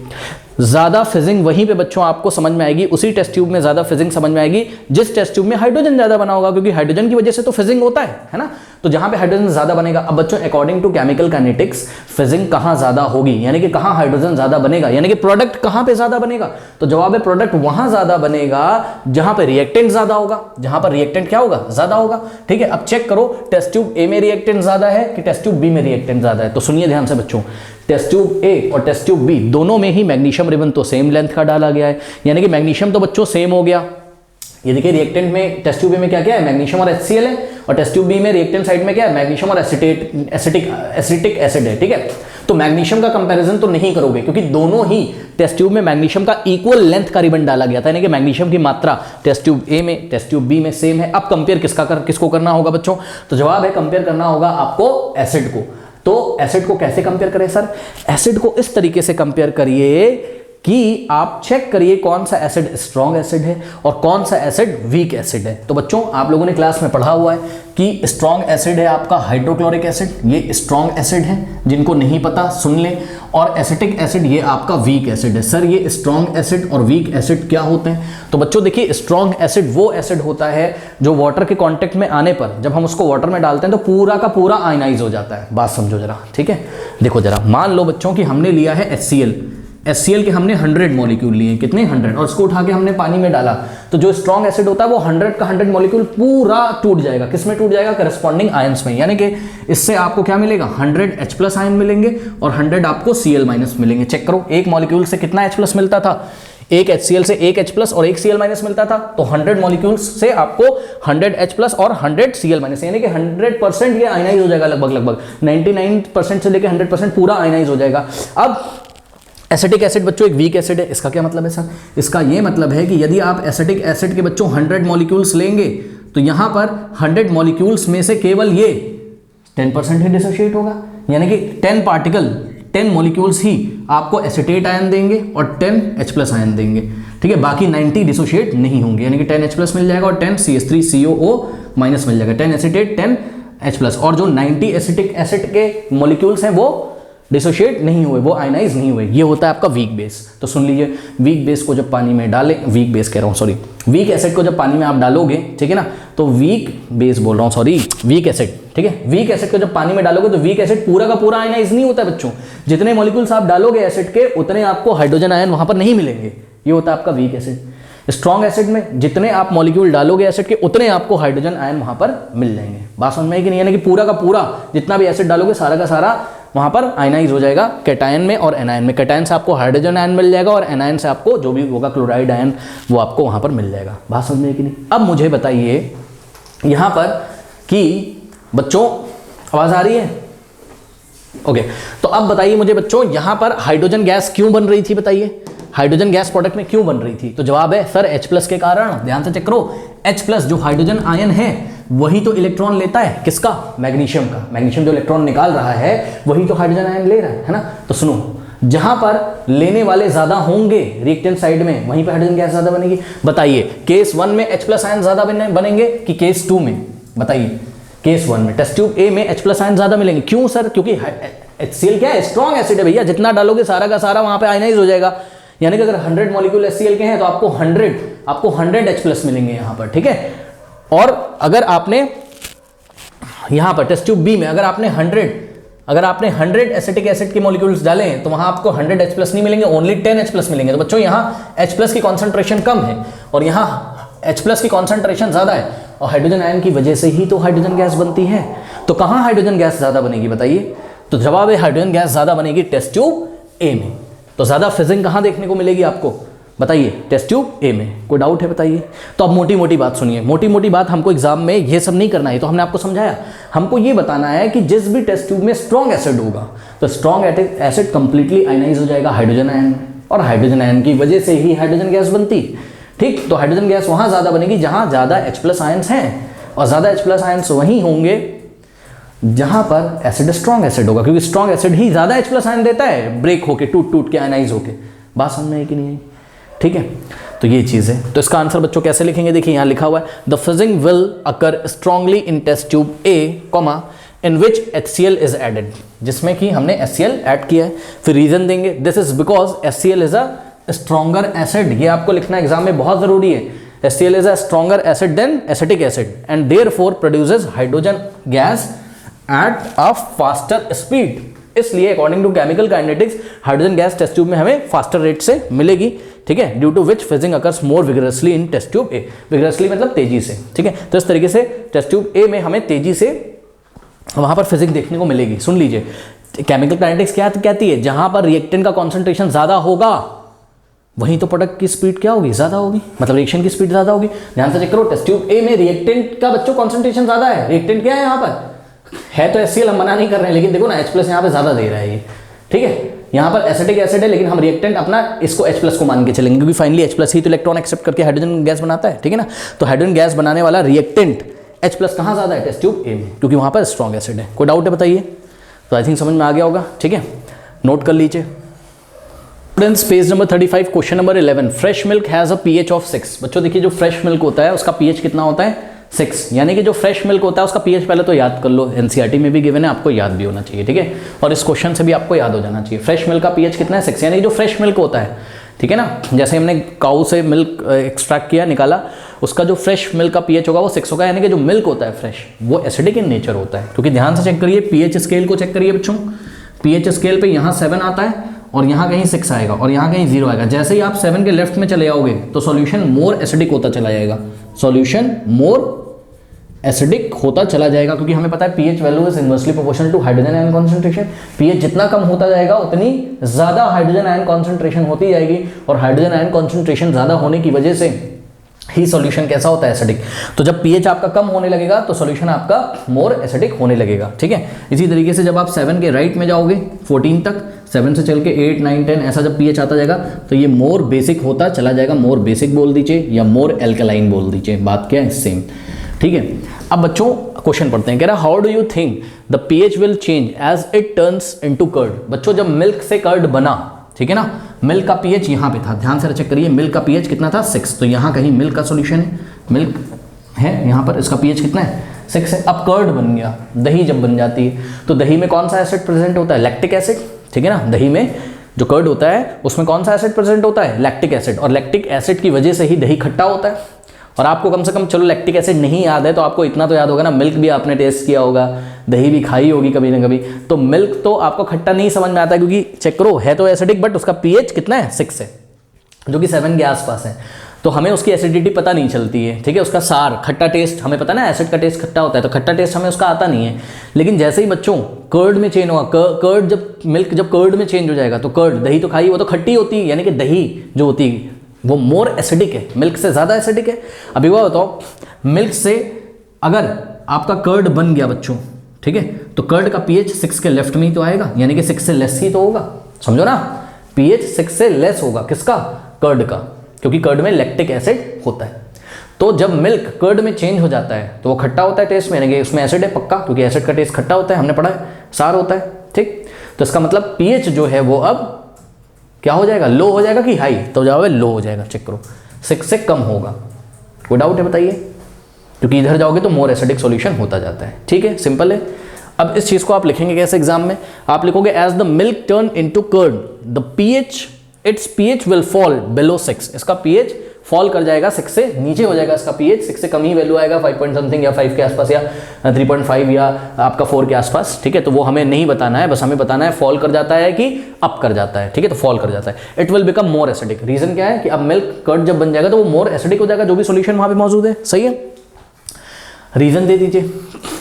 ज्यादा फिजिंग वहीं पे बच्चों आपको समझ में आएगी, उसी टेस्ट ट्यूब में ज्यादा फिजिंग समझ में आएगी जिस टेस्ट ट्यूब में हाइड्रोजन ज्यादा बना होगा, क्योंकि हाइड्रोजन की वजह से तो फिजिंग होता है ना। तो जहां पे हाइड्रोजन ज्यादा बनेगा, अब बच्चों according to chemical kinetics fizzing कहां ज्यादा होगी, यानी कि कहां हाइड्रोजन ज्यादा बनेगा, यानी कि प्रोडक्ट कहां पे ज्यादा बनेगा, तो जवाब है प्रोडक्ट वहां ज्यादा बनेगा जहां पे रिएक्टेंट ज्यादा होगा, जहां पर रिएक्टेंट क्या होगा, ज्यादा होगा, ठीक है। अब चेक करो टेस्ट ट्यूब ए में रिएक्टेंट ज्यादा है कि टेस्ट ट्यूब बी में रिएक्टेंट ज्यादा है, तो सुनिए ध्यान से बच्चों, टेस्ट ट्यूब ए और टेस्ट ट्यूब बी दोनों में ही मैग्नीशियम रिबन तो सेम लेंथ का डाला गया है, यानी कि मैग्नीशियम तो बच्चों सेम हो गया। ये देखिए रिएक्टेंट में टेस्ट ट्यूब ए में क्या क्या है, मैग्नीशियम और HCl है, और टेस्ट ट्यूब बी में रिएक्टेंट साइड में क्या है, मैग्नीशियम और एसिटिक एसिड है, ठीक है। तो मैग्नीशियम का कंपैरिजन तो नहीं करोगे, क्योंकि दोनों ही टेस्ट ट्यूब में मैग्नीशियम का इक्वल लेंथ का रिबन डाला गया था, यानी कि मैग्नीशियम की मात्रा टेस्ट ट्यूब ए में टेस्ट ट्यूब बी में सेम है। अब कंपेयर किसको करना होगा बच्चों, तो जवाब है कंपेयर करना होगा आपको एसिड को। तो एसिड को कैसे कंपेयर करें सर, एसिड को इस तरीके से कंपेयर करिए कि आप चेक करिए कौन सा एसिड स्ट्रॉन्ग एसिड है और कौन सा एसिड वीक एसिड है। तो बच्चों आप लोगों ने क्लास में पढ़ा हुआ है कि स्ट्रॉन्ग एसिड है आपका हाइड्रोक्लोरिक एसिड, ये स्ट्रॉन्ग एसिड है, जिनको नहीं पता सुन ले, और एसिटिक एसिड ये आपका वीक एसिड है। सर ये स्ट्रॉन्ग एसिड और वीक एसिड क्या होते हैं, तो बच्चों देखिए स्ट्रॉन्ग एसिड वो एसिड होता है जो वाटर के कांटेक्ट में आने पर, जब हम उसको वाटर में डालते हैं तो पूरा का पूरा आयनाइज हो जाता है। बात समझो जरा, ठीक है। देखो जरा, मान लो बच्चों कि हमने लिया है HCl के हमने 100 मॉलिक्यूल लिए, कितने 100, और उसको उठा के हमने पानी में डाला, तो जो स्ट्रॉन्ग एसिड होता है वो 100 का 100 मॉलिक्यूल पूरा टूट जाएगा। किस में टूट जाएगा, करस्पॉन्डिंग आयंस में, यानी कि इससे आपको क्या मिलेगा, 100 H+ आयन मिलेंगे और 100 आपको Cl- मिलेंगे। चेक करो, एक मॉलिक्यूल से कितना H+ मिलता था, एक HCl से एक H+ और एक Cl- मिलता था, तो 100 मॉलिक्यूल्स से आपको 100 H+ और 100 Cl-, यानी कि 100% ये आयनाइज हो जाएगा, लगभग 99% से लेकर 100% पूरा आयनाइज हो जाएगा। अब एसिटिक एसिड बच्चों एक वीक एसिड है, इसका क्या मतलब है सर, इसका ये मतलब है कि यदि आप एसिटिक एसिड के बच्चों 100 मॉलिक्यूल्स लेंगे तो यहां पर 100 मॉलिक्यूल्स में से केवल ये 10% ही डिसोशिएट होगा, यानी कि 10 पार्टिकल 10 मॉलिक्यूल्स ही आपको एसिटेट आयन देंगे और 10 H+ आयन देंगे, ठीक है। बाकी 90 डिसोशिएट नहीं होंगे, यानी कि 10 H+ मिल जाएगा और 10 CH3COO- मिल जाएगा, 10 एसिटेट 10 H+, और जो 90 एसिटिक एसिड के मॉलिक्यूल्स हैं वो डिसोशिएट नहीं हुए, वो आयनाइज नहीं हुए। ये होता है आपका वीक बेस। तो सुन लीजिए, वीक बेस को जब पानी में डालें, वीक बेस कह रहा हूँ सॉरी, वीक एसिड को जब पानी में आप डालोगे, ठीक है ना, तो वीक बेस बोल रहा हूँ सॉरी, वीक एसिड, ठीक है, वीक एसिड को जब पानी में डालोगे तो वीक एसिड पूरा का पूरा आयनाइज नहीं होता है बच्चों। जितने मॉलिक्यूल्स आप डालोगे एसिड के उतने आपको हाइड्रोजन आयन वहां पर नहीं मिलेंगे, ये होता है आपका वीक एसिड। स्ट्रॉन्ग एसिड में जितने आप मॉलिक्यूल डालोगे एसिड के उतने आपको हाइड्रोजन आयन वहां पर मिल जाएंगे। बात समझ में आई कि नहीं, यानी कि पूरा का पूरा जितना भी एसिड डालोगे सारा का सारा वहां पर आयनाइज हो जाएगा कैटायन में और एनायन में। कैटायन से आपको हाइड्रोजन आयन मिल जाएगा और एनायन से आपको जो भी होगा क्लोराइड आयन वो आपको वहां पर मिल जाएगा। बात समझ में आई कि नहीं। अब मुझे बताइए यहां पर कि बच्चों आवाज आ रही है, ओके। तो अब बताइए मुझे बच्चों यहां पर हाइड्रोजन गैस क्यों बन रही थी, बताइए हाइड्रोजन गैस प्रोडक्ट में क्यों बन रही थी। तो जवाब है सर H+ के कारण। ध्यान से चेक करो, H+ जो हाइड्रोजन आयन है वही तो इलेक्ट्रॉन लेता है, किसका, मैग्नीशियम का। मैग्नीशियम जो इलेक्ट्रॉन निकाल रहा है वही तो हाइड्रोजन आयन ले रहा है ना। तो सुनो, जहां पर लेने वाले ज्यादा होंगे रिएक्टेंट साइड में वहीं पर हाइड्रोजन गैस ज्यादा बनेगी। बताइए केस 1 में H+ आयन ज्यादा बनेंगे कि केस 2 में, बताइए। केस 1 में टेस्ट ट्यूब A में H+ आयन ज्यादा मिलेंगे, क्यों सर, क्योंकि HCl क्या है, स्ट्रॉन्ग एसिड है भैया, जितना डालोगे सारा का सारा वहां पे आयनाइज हो जाएगा। यानी कि अगर 100 मॉलिक्यूल HCl के हैं तो आपको 100 H+ मिलेंगे यहां पर, ठीक है। और अगर आपने यहां पर टेस्ट ट्यूब B में अगर आपने 100 एसिटिक एसिड के मॉलिक्यूल्स डाले तो वहां आपको 100 H+ नहीं मिलेंगे, ओनली 10 H+ मिलेंगे। तो बच्चों यहां H+ की कॉन्सेंट्रेशन कम है और यहां H+ की कॉन्सेंट्रेशन ज्यादा है, और हाइड्रोजन आयन की वजह से ही तो हाइड्रोजन गैस बनती है। तो कहां हाइड्रोजन गैस ज्यादा बनेगी, बताइए। तो जवाब है हाइड्रोजन गैस ज्यादा बनेगी टेस्ट ट्यूब A में। तो ज्यादा फिजिंग कहां देखने को मिलेगी आपको, बताइए, टेस्ट ट्यूब A में। कोई डाउट है बताइए। तो अब मोटी मोटी बात सुनिए, मोटी मोटी बात हमको एग्जाम में ये सब नहीं करना है, तो हमने आपको समझाया। हमको ये बताना है कि जिस भी टेस्ट ट्यूब में स्ट्रॉन्ग एसिड होगा तो स्ट्रॉन्ग एसिड कंप्लीटली आयनाइज हो जाएगा हाइड्रोजन आयन में, और हाइड्रोजन आयन की वजह से ही हाइड्रोजन गैस बनती है, ठीक। तो हाइड्रोजन गैस वहां ज्यादा बनेगी जहां ज्यादा H+ आयन्स हैं, और ज्यादा H+ आयन्स वहीं होंगे जहां पर एसिड स्ट्रॉन्ग एसिड होगा, क्योंकि स्ट्रॉन्ग एसिड ही ज्यादा H+ आयन देता है, ब्रेक होके टूट के आयनाइज होके। बात समझ में आई कि नहीं आई, ठीक है। तो ये चीज है। तो इसका आंसर बच्चों कैसे लिखेंगे, देखिए यहां लिखा हुआ है the fizzing will occur strongly in test tube A, in which HCl is added, जिसमें कि हमने HCl ऐड किया है। फिर रीजन देंगे, this is because HCl is a stronger acid. ये आपको लिखना एग्जाम में बहुत जरूरी है। HCl is a stronger acid than acetic acid and therefore produces hydrogen gas at a faster speed. इसलिए according to chemical kinetics hydrogen gas test tube में हमें फास्टर रेट से मिलेगी, ठीक है। Due to which fizzing occurs more vigorously in test tube A। Vigorously मतलब तेजी से, ठीक है। तो इस तरीके से टेस्ट ट्यूब A में हमें तेजी से वहां पर फिजिंग देखने को मिलेगी। सुन लीजिए, केमिकल काइनेटिक्स क्या कहती है, जहां पर रिएक्टेंट का कॉन्सेंट्रेशन ज्यादा होगा वहीं तो प्रोडक्ट की स्पीड क्या होगी, ज्यादा होगी, मतलब रिएक्शन की स्पीड ज्यादा होगी। ध्यान से चेक करो, टेस्ट ट्यूब A में रिएक्टेंट का बच्चों कॉन्सेंट्रेशन ज्यादा है। रिएक्टेंट क्या है यहाँ पर, है तो HCl, हम मना नहीं कर रहे हैं, लेकिन देखो ना H+ यहाँ पे ज्यादा दे रहा है ये, ठीक है। यहाँ पर एसिटिक एसिड है लेकिन हम रिएक्टेंट अपना इसको H+ को मान के चलेंगे, क्योंकि फाइनली H+ ही तो इलेक्ट्रॉन एक्सेप्ट करके हाइड्रोजन गैस बनाता है, ठीक है ना। तो हाइड्रोजन गैस बनाने वाला रिएक्टेंट H+ कहाँ ज्यादा है, टेस्ट ट्यूब A में, क्योंकि वहां पर स्ट्रॉन्ग एसिड है। कोई डाउट है बताइए। तो आई थिंक समझ में आ गया होगा, ठीक है। नोट कर लीजिए students, page number 35, question number 11, fresh milk has a pH of 6। बच्चों देखिए, जो फ्रेश मिल्क होता है उसका pH कितना होता है, 6। यानी कि जो फ्रेश मिल्क होता है उसका pH पहले तो याद कर लो, NCERT में भी गिवन है, आपको याद भी होना चाहिए, ठीक है। और इस क्वेश्चन से भी आपको याद हो जाना चाहिए। फ्रेश मिल्क का pH कितना है, 6। यानी कि जो फ्रेश मिल्क होता है, ठीक है ना, जैसे हमने काऊ से मिल्क एक्सट्रैक्ट किया, निकाला, उसका जो फ्रेश मिल्क का pH होगा वो 6 होगा। यानी कि जो मिल्क होता है फ्रेश वो एसिडिक इन नेचर होता है, क्योंकि ध्यान से चेक करिए, pH स्केल को चेक करिए बच्चों। pH स्केल पे यहाँ 7 आता है और यहाँ कहीं 6 आएगा और यहाँ कहीं 0 आएगा। जैसे ही आप 7 के लेफ्ट में चले जाओगे तो सॉल्यूशन मोर एसिडिक होता चला जाएगा, सॉल्यूशन मोर एसिडिक होता चला जाएगा, क्योंकि हमें पता है pH value is inversely proportional to hydrogen ion concentration. pH जितना कम होता जाएगा उतनी ज्यादा हाइड्रोजन आयन कॉन्सेंट्रेशन होती जाएगी, और हाइड्रोजन आयन कॉन्सेंट्रेशन ज्यादा होने की वजह से ही सॉल्यूशन कैसा होता है, एसिडिक। तो जब pH आपका कम होने लगेगा तो सॉल्यूशन आपका मोर एसिडिक होने लगेगा, ठीक है। इसी तरीके से जब आप 7 के राइट में जाओगे 14 तक, 7 से चल के 8, 9, 10 ऐसा जब pH आता जाएगा तो ये मोर बेसिक होता चला जाएगा। मोर बेसिक बोल दीजिए या मोर एल्कलाइन बोल दीजिए, बात क्या है सेम, ठीक है। अब बच्चों क्वेश्चन पढ़ते हैं, कह रहा how do you think the pH will change as it turns into curd. बच्चों जब मिल्क से कर्ड बना, ठीक है ना, मिल्क का पीएच यहाँ पे था, ध्यान से चेक करिए, मिल्क का पीएच कितना था 6, तो यहाँ कहीं मिल्क का सॉल्यूशन है, मिल्क है यहाँ पर, इसका पीएच कितना है 6 है। अब कर्ड बन गया, दही जब बन जाती है तो दही में कौन सा एसिड प्रेजेंट होता है, लैक्टिक एसिड, ठीक है ना। दही में जो कर्ड होता है उसमें कौन सा एसिड प्रेजेंट होता है, लैक्टिक एसिड, और लैक्टिक एसिड की वजह से ही दही खट्टा होता है। और आपको कम से कम, चलो लैक्टिक एसिड नहीं याद है तो आपको इतना तो याद होगा ना, मिल्क भी आपने टेस्ट किया होगा, दही भी खाई होगी कभी ना कभी, तो मिल्क तो आपको खट्टा नहीं समझ में आता है, क्योंकि चेक करो है तो एसिडिक, बट उसका पीएच कितना है 6 है, जो कि 7 के आसपास है, तो हमें उसकी एसिडिटी पता नहीं चलती है, ठीक है। उसका सार, खट्टा टेस्ट हमें पता ना, एसिड का टेस्ट खट्टा होता है, तो खट्टा टेस्ट हमें उसका आता नहीं है। लेकिन जैसे ही बच्चों कर्ड में चेंज होगा, कर्ड जब मिल्क जब कर्ड में चेंज हो जाएगा तो कर्ड, दही तो खाई, वो तो खट्टी होती है, यानी कि दही जो होती है वो मोर एसिडिक है, मिल्क से ज़्यादा एसिडिक है। अभी वो बताओ, मिल्क से अगर आपका कर्ड बन गया बच्चों, ठीक है, तो कर्ड का पीएच 6 के लेफ्ट में ही तो आएगा, यानी कि 6 से लेस ही तो होगा, समझो ना, पीएच 6 से लेस होगा, किसका, कर्ड का, क्योंकि कर्ड में लैक्टिक एसिड होता है। तो जब मिल्क कर्ड में चेंज हो जाता है तो वो खट्टा होता है टेस्ट में, यानी कि उसमें एसिड है पक्का, क्योंकि एसिड का टेस्ट खट्टा होता है, हमने पढ़ा है, सार होता है, ठीक। तो इसका मतलब पीएच जो है वो अब क्या हो जाएगा, लो हो जाएगा कि हाई, तो जवाब है लो हो जाएगा, चेक करो 6 से कम होगा। कोई डाउट है बताइए, क्योंकि इधर जाओगे तो मोर एसिडिक सॉल्यूशन होता जाता है, ठीक है, सिंपल है। अब इस चीज़ को आप लिखेंगे कैसे एग्जाम में, आप लिखोगे as the milk turn into curd the pH, it's pH will fall below 6, इसका पीएच फॉल कर जाएगा, 6 से नीचे हो जाएगा इसका पीएच, 6 से कम ही वैल्यू आएगा, 5 पॉइंट समथिंग या 5 के आसपास या 3.5 या आपका 4 के आसपास, ठीक है। तो वो हमें नहीं बताना है, बस हमें बताना है फॉल कर जाता है कि अप कर जाता है, ठीक है, तो फॉल कर जाता है। It will become more acidic, reason क्या है कि अब मिल्क कर्ड जब बन जाएगा तो वो मोर एसिडिक हो जाएगा, जो भी सोल्यूशन वहां पे मौजूद है, सही है। रीजन दे दीजिए,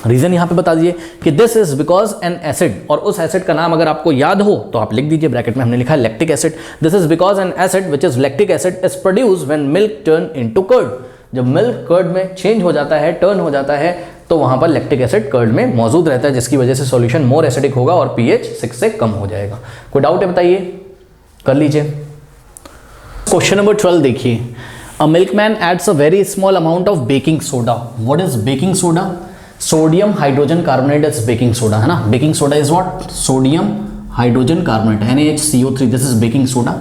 रीजन यहां पे बता दीजिए कि this is because an acid, और उस एसिड का नाम अगर आपको याद हो तो आप लिख दीजिए, ब्रैकेट में हमने लिखा है lactic acid. This is because an acid which is lactic acid is produce when milk turn into curd, जब मिल्क कर्ड में चेंज हो जाता है, टर्न हो जाता है, तो वहां पर लैक्टिक एसिड कर्ड में मौजूद रहता है, जिसकी वजह से सॉल्यूशन मोर एसिडिक होगा और पीएच 6 से कम हो जाएगा। कोई डाउट है बताइए, कर लीजिए। क्वेश्चन नंबर 12 देखिए, a milkman adds a very small amount of baking soda. What is baking soda? Sodium hydrogen carbonate is baking soda, है ना। baking soda is what? Sodium hydrogen carbonate, NaHCO3, this is baking soda,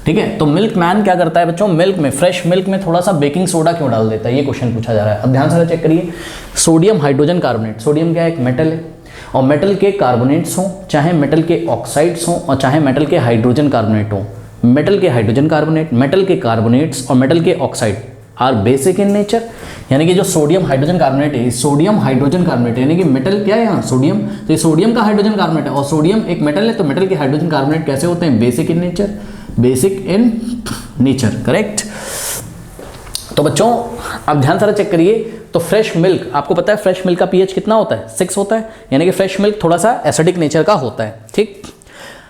ठीक है। तो मिल्कमैन क्या करता है बच्चों, मिल्क में, फ्रेश मिल्क में थोड़ा सा बेकिंग सोडा क्यों डाल देता है, ये क्वेश्चन पूछा जा रहा है। अब ध्यान से चेक करिए, सोडियम हाइड्रोजन कार्बोनेट, सोडियम क्या है, एक मेटल है, और मेटल के कार्बोनेट्स हों, चाहे मेटल के ऑक्साइड्स हों, और चाहे मेटल के हाइड्रोजन कार्बोनेट हों, मेटल के हाइड्रोजन कार्बोनेट, मेटल के कार्बोनेट्स और मेटल के oxide are basic in nature, यानी कि जो सोडियम हाइड्रोजन कार्बोनेट है, सोडियम हाइड्रोजन कार्बोनेट यानी कि मेटल क्या है यहाँ सोडियम, तो ये सोडियम का हाइड्रोजन कार्बोनेट है, और सोडियम एक मेटल है, तो मेटल के हाइड्रोजन कार्बोनेट कैसे होते हैं, basic in nature, basic in nature, correct. तो बच्चों अब ध्यान से चेक करिए, तो फ्रेश मिल्क, आपको पता है फ्रेश मिल्क का पीएच कितना होता है, 6 होता है, यानी कि फ्रेश मिल्क थोड़ा सा एसिडिक नेचर का होता है, ठीक।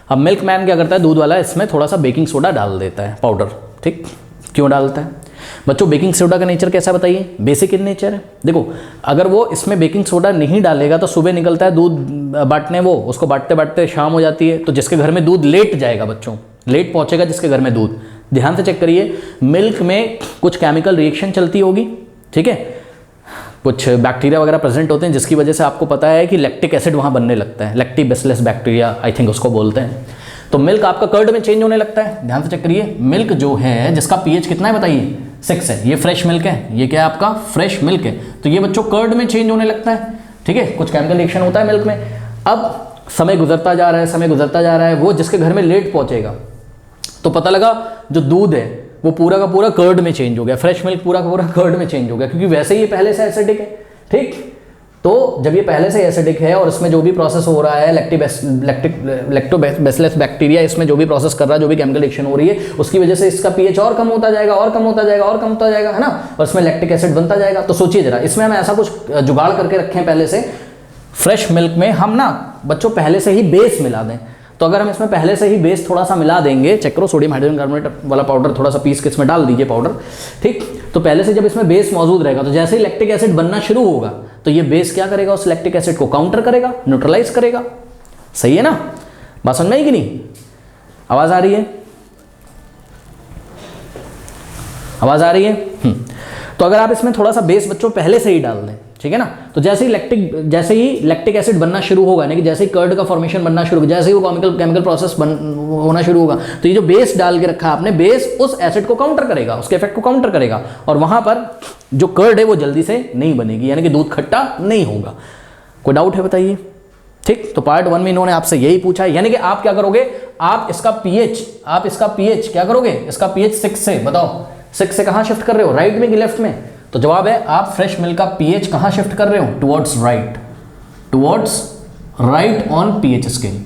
अब मिल्कमैन क्या करता है, दूध वाला, इसमें थोड़ा सा बेकिंग सोडा डाल देता है, पाउडर, ठीक। क्यों डालता है बच्चों, बेकिंग सोडा का नेचर कैसा बताइए, बेसिक इन नेचर है। देखो अगर वो इसमें बेकिंग सोडा नहीं डालेगा तो सुबह निकलता है दूध बांटने, वो उसको बांटते बांटते शाम हो जाती है, तो जिसके घर में दूध लेट जाएगा बच्चों, लेट पहुंचेगा जिसके घर में दूध। ध्यान से चेक करिए, मिल्क में कुछ केमिकल रिएक्शन चलती होगी, ठीक है, कुछ बैक्टीरिया वगैरह प्रेजेंट होते हैं, जिसकी वजह से आपको पता है कि लैक्टिक एसिड वहाँ बनने लगता है, लैक्टिबैसिलस बैक्टीरिया आई थिंक उसको बोलते हैं। तो मिल्क आपका कर्ड में चेंज होने लगता है। ध्यान से चेक करिए, मिल्क जो है जिसका पीएच कितना है बताइए, 6 है, ये फ्रेश मिल्क है, ये क्या है आपका फ्रेश मिल्क है, तो ये बच्चों कर्ड में चेंज होने लगता है, ठीक है, कुछ केमिकल रिएक्शन होता है मिल्क में। अब समय गुजरता जा रहा है, समय गुजरता जा रहा है, वो जिसके घर में लेट पहुंचेगा, तो पता लगा जो दूध है वो पूरा का पूरा कर्ड में चेंज हो गया, फ्रेश मिल्क पूरा का पूरा कर्ड में चेंज हो गया, क्योंकि वैसे ही ये पहले से एसिडिक है, ठीक। तो जब ये पहले से एसिडिक है और इसमें जो भी प्रोसेस हो रहा है, लैक्टोबैसिलस बैक्टीरिया इसमें जो भी प्रोसेस कर रहा है, जो भी केमिकल रिएक्शन हो रही है, उसकी वजह से इसका पीएच और कम होता जाएगा, और कम होता जाएगा, और कम होता जाएगा, है ना, और इसमें लैक्टिक एसिड बनता जाएगा। तो सोचिए जरा, इसमें हम ऐसा कुछ जुगाड़ करके रखें पहले से, फ्रेश मिल्क में हम ना बच्चों पहले से ही बेस मिला दें। तो अगर हम इसमें पहले से ही बेस थोड़ा सा मिला देंगे, चेक करो, सोडियम हाइड्रोजन कार्बोनेट वाला पाउडर थोड़ा सा पीस के इसमें डाल दीजिए पाउडर, ठीक। तो पहले से जब इसमें बेस मौजूद रहेगा, तो जैसे ही लैक्टिक एसिड बनना शुरू होगा, तो ये बेस क्या करेगा, उस लैक्टिक एसिड को काउंटर करेगा, न्यूट्रलाइज करेगा। सही है ना, बात समझ में आई कि नहीं, आवाज आ रही है, आवाज आ रही है। तो अगर आप इसमें थोड़ा सा बेस बच्चों पहले से ही डाल दें, ठीक है ना। तो जैसे ही लैक्टिक एसिड बनना शुरू होगा, यानी कि जैसे ही कर्ड का फॉर्मेशन बनना शुरू होगा, जैसे ही वो केमिकल प्रोसेस होना शुरू होगा, तो ये जो बेस डाल के रखा है आपने, बेस उस एसिड को काउंटर करेगा, उसके इफेक्ट को काउंटर करेगा, और वहां पर जो कर्ड है वो जल्दी से नहीं बनेगी, यानी कि दूध खट्टा नहीं होगा। कोई डाउट है बताइए? ठीक, तो पार्ट 1 में इन्होंने आपसे यही पूछा है, यानी कि आप क्या करोगे, आप इसका पीएच क्या करोगे, इसका पीएच 6 से, बताओ 6 से कहां शिफ्ट कर रहे हो, राइट में कि लेफ्ट में? तो जवाब है आप फ्रेश मिल्क का पीएच कहां शिफ्ट कर रहे हो, towards right on pH scale.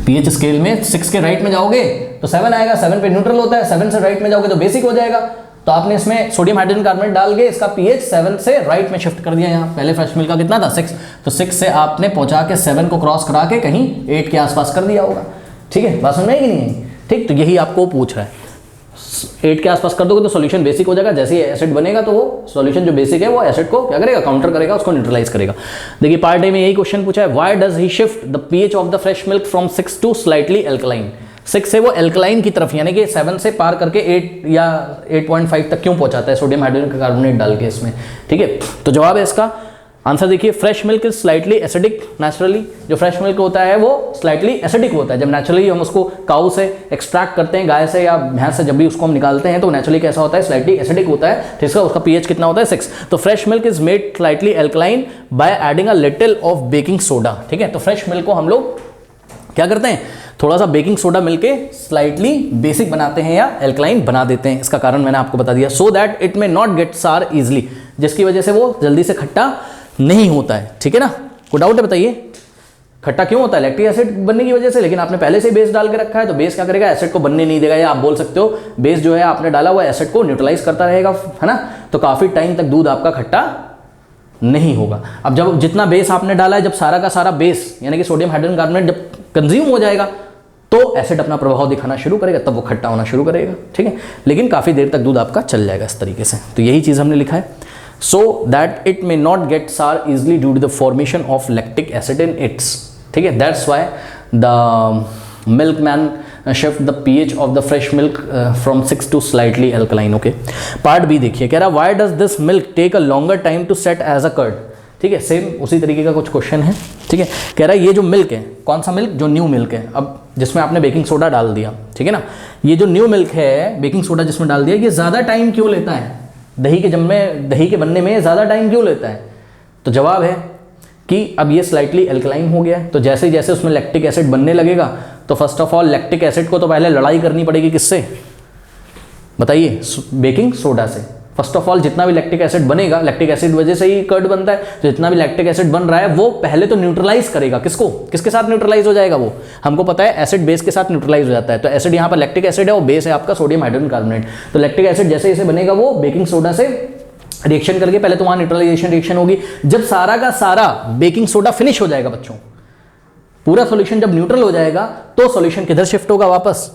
PH scale में 6 के राइट में जाओगे तो 7 आएगा, 7 पे न्यूट्रल होता है, 7 से राइट में जाओगे तो बेसिक हो जाएगा। तो आपने इसमें सोडियम हाइड्रोजन कार्बोनेट डाल के इसका पीएच 7 से राइट में शिफ्ट कर दिया। यहाँ पहले फ्रेश मिल्क का कितना था, 6, तो 6 से आपने पहुंचा के 7 को क्रॉस करा के कहीं 8 के आसपास कर दिया होगा। ठीक है, बात समझ में आई कि नहीं? ठीक, तो यही आपको पूछ रहा है। 8 के आसपास कर दोगे तो सॉल्यूशन बेसिक हो जाएगा, जैसे ही एसिड बनेगा तो वो सॉल्यूशन जो बेसिक है वो एसिड को क्या करेगा, काउंटर करेगा, उसको न्यूट्रलाइज करेगा। देखिए पार्ट ए में यही क्वेश्चन पूछा है, why does he shift the pH of the fresh milk from 6 to slightly alkaline. 6 से वो एल्कलाइन की तरफ, यानी कि 7 से पार करके 8 या 8.5 तक क्यों पहुंचाता है सोडियम हाइड्रोजन कार्बोनेट डाल के इसमें। ठीक है, तो जवाब है इसका आंसर देखिए, fresh milk is slightly acidic naturally. जो फ्रेश मिल्क होता है वो स्लाइटली एसिडिक होता है। जब नेचुरली हम उसको काऊ से एक्सट्रैक्ट करते हैं, गाय से या भैंस से, जब भी उसको हम निकालते हैं तो नेचुरली कैसा होता है, स्लाइटली एसिडिक होता है। तो इसका उसका पीएच कितना होता है, 6। तो fresh milk is made slightly alkaline by adding a little of baking soda. ठीक है, तो फ्रेश मिल्क को हम लोग क्या करते हैं, थोड़ा सा बेकिंग सोडा मिलके स्लाइटली बेसिक बनाते हैं या एल्कलाइन बना देते हैं। इसका कारण मैंने आपको बता दिया, so that it may not gate सार इजिली, जिसकी वजह से वो जल्दी से खट्टा नहीं होता है। ठीक है ना, कोई डाउट है बताइए? खट्टा क्यों होता है, लैक्टिक एसिड बनने की वजह से, लेकिन आपने पहले से बेस डाल के रखा है तो बेस क्या करेगा, एसिड को बनने नहीं देगा। या आप बोल सकते हो बेस जो है आपने डाला हुआ एसिड को न्यूट्रलाइज करता रहेगा, है ना, तो काफी टाइम तक दूध आपका खट्टा नहीं होगा। अब जब जितना बेस आपने डाला है, जब सारा का सारा बेस यानी कि सोडियम हाइड्रोजन कार्बोनेट जब कंज्यूम हो जाएगा तो एसिड अपना प्रभाव दिखाना शुरू करेगा, तब वो खट्टा होना शुरू करेगा। ठीक है, लेकिन काफी देर तक दूध आपका चल जाएगा इस तरीके से। तो यही चीज हमने लिखा है, so that it may not get sour easily due to the formation of lactic acid in its। ठीक है, that's why the milkman shift the pH of the fresh milk from 6 to slightly alkaline। okay, part B देखिए, कह रहा why does this milk take a longer time to set as a curd। ठीक है, सेम उसी तरीके का कुछ क्वेश्चन है। ठीक है, कह रहा है ये जो मिल्क है, कौन सा मिल्क, जो न्यू मिल्क है, अब जिसमें आपने बेकिंग सोडा डाल दिया, ठीक है ना, ये जो न्यू मिल्क है, बेकिंग सोडा जिसमें डाल दिया, ये ज़्यादा टाइम क्यों लेता है, दही के बनने में ज़्यादा टाइम क्यों लेता है? तो जवाब है कि अब ये स्लाइटली एल्कलाइन हो गया है, तो जैसे जैसे उसमें लैक्टिक एसिड बनने लगेगा तो first of all lactic acid को तो पहले लड़ाई करनी पड़ेगी, किससे बताइए, बेकिंग सोडा से। फर्स्ट ऑफ ऑल जितना भी लैक्टिक एसिड बनेगा, लैक्टिक एसिड वजह से ही कर्ड बनता है, तो जितना भी लैक्टिक एसिड बन रहा है वो पहले तो न्यूट्रलाइज करेगा, किसको, किसके साथ न्यूट्रलाइज हो जाएगा वो, हमको पता है एसिड बेस के साथ न्यूट्रलाइज हो जाता है। तो एसिड यहाँ पर लैक्टिक एसिड है और बेस है आपका सोडियम हाइड्रोजन कार्बोनेट। तो लैक्टिक एसिड जैसे जैसे बनेगा वो बेकिंग सोडा से रिएक्शन करके पहले तो वहां न्यूट्रलाइजेशन रिएक्शन होगी। जब सारा का सारा बेकिंग सोडा फिनिश हो जाएगा बच्चों, पूरा सॉल्यूशन जब न्यूट्रल हो जाएगा तो सॉल्यूशन किधर शिफ्ट होगा, वापस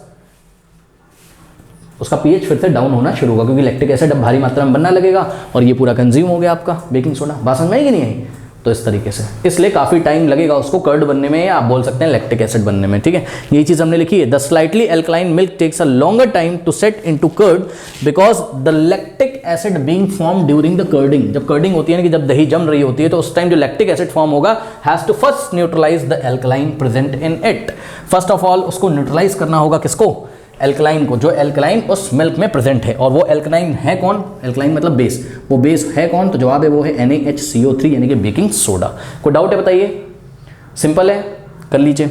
उसका पीएच फिर से डाउन होना शुरू होगा, क्योंकि लैक्टिक एसिड अब भारी मात्रा में बनना लगेगा और ये पूरा कंज्यूम हो गया आपका बेकिंग सोडा। बात समझ में आई कि नहीं आई? तो इस तरीके से, इसलिए काफी टाइम लगेगा उसको कर्ड बनने में, या आप बोल सकते हैं लैक्टिक एसिड बनने में। ठीक है, यही चीज हमने लिखी है, the slightly alkaline milk takes a longer time to set into curd because the lactic acid being form during the curding. जब कर्डिंग होती है ना, कि जब दही जम रही होती है, तो उस टाइम जो लैक्टिक एसिड फॉर्म होगा has to first neutralise the alkaline present in it. First of all उसको न्यूट्रलाइज करना होगा, किसको, एल्कलाइन को, जो एल्कलाइन उस मिल्क में प्रेजेंट है। और वो एल्कलाइन है कौन, एल्कलाइन मतलब बेस, वो बेस है कौन, तो जवाब है वो है NaHCO3 यानी कि बेकिंग सोडा। कोई डाउट है बताइए? सिंपल है, कर लीजिए।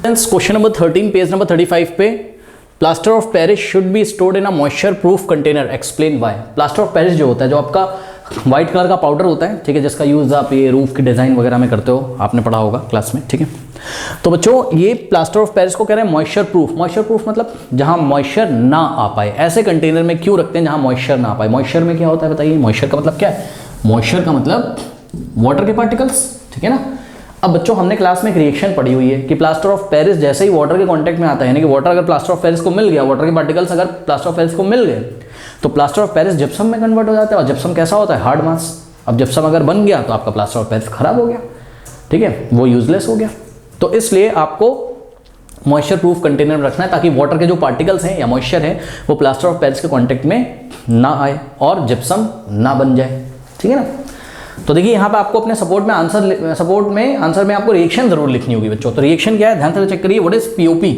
क्वेश्चन नंबर 13 पेज नंबर 35 पे, plaster of Paris should be stored in a moisture proof container, explain why. Plaster of Paris जो होता है, जो आपका व्हाइट कलर का पाउडर होता है, ठीक है, जिसका यूज आप ये रूफ की डिजाइन वगैरह में करते हो, आपने पढ़ा होगा क्लास में। ठीक है, तो बच्चों ये प्लास्टर ऑफ पेरिस को कह रहे हैं मॉइस्चर प्रूफ। मॉइस्चर प्रूफ मतलब जहां मॉइस्चर ना आ पाए, ऐसे कंटेनर में क्यों रखते हैं जहां मॉइस्चर ना आ पाए। मॉइस्चर में क्या होता है बताइए, मॉइस्चर का मतलब क्या है, मॉइस्चर का मतलब वाटर के पार्टिकल्स, ठीक है ना। अब बच्चों हमने क्लास में एक रिएक्शन पढ़ी हुई है कि प्लास्टर ऑफ पेरिस जैसे ही वाटर के कांटेक्ट में आता है, यानी कि वाटर अगर प्लास्टर ऑफ पेरिस को मिल गया, वाटर के पार्टिकल्स अगर प्लास्टर ऑफ पेरिस को मिल गए, तो प्लास्टर ऑफ पेरिस जिप्सम में कन्वर्ट हो जाता है। और जिप्सम कैसा होता है, हार्ड मास। अब जिप्सम अगर बन गया तो आपका प्लास्टर ऑफ पेरिस खराब हो गया, ठीक है, वो यूजलेस हो गया। तो इसलिए आपको मॉइस्चर प्रूफ कंटेनर में रखना है, ताकि वाटर के जो पार्टिकल्स हैं या मॉइस्चर है वो प्लास्टर ऑफ पेरिस के कांटेक्ट में ना आए और जिप्सम ना बन जाए, ठीक है ना। तो देखिए यहाँ पे आपको अपने सपोर्ट में आंसर में आपको रिएक्शन जरूर लिखनी होगी बच्चों। तो रिएक्शन क्या है, ध्यान से चेक करिए। What is POP,